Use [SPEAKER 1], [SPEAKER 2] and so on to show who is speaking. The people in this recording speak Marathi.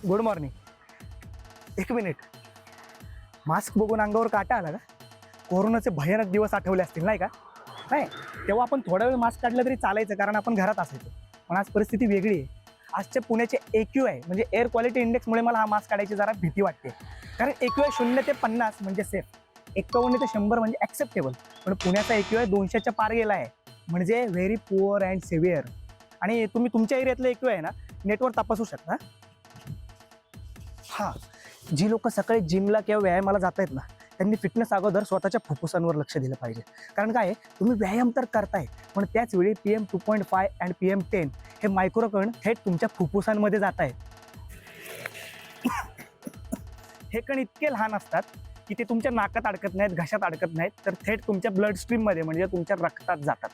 [SPEAKER 1] Good morning. एक मिनिट. मास्क बघून अंगावर काटा आला का? कोरोनाचे भयानक दिवस आठवले असतील नाही का? नाही, तेव्हा आपण थोडा वेळ मास्क काढलं तरी चालायचं, कारण आपण घरात असायचो. पण आज परिस्थिती वेगळी आहे. आजचे पुण्याचे AQI म्हणजे एअर क्वालिटी इंडेक्समुळे मला हा मास्क काढायची जरा भीती वाटते. कारण AQI 0 ते 50 म्हणजे सेफ, 51 ते 100 म्हणजे ॲक्सेप्टेबल. पण पुण्याचा AQI 200च्या पार गेला आहे, म्हणजे व्हेरी पुअर अँड सिव्हिअर. आणि तुम्ही तुमच्या एरियातलं AQI आहे ना, नेटवर तपासू शकता. हां, जी लोक सकाळी जिमला किंवा व्यायामाला जात आहेत ना, त्यांनी फिटनेस अगोदर स्वतःच्या फुफ्फुसांवर लक्ष दिलं पाहिजे. कारण काय आहे, तुम्ही व्यायाम तर करताय, पण त्याचवेळी PM2.5 आणि PM10 हे मायक्रोकण थेट तुमच्या फुफ्फुसांमध्ये जात आहेत. हे कण इतके लहान असतात की ते तुमच्या नाकात अडकत नाहीत, घशात अडकत नाहीत, तर थेट तुमच्या ब्लड स्ट्रीममध्ये म्हणजे तुमच्या रक्तात जातात.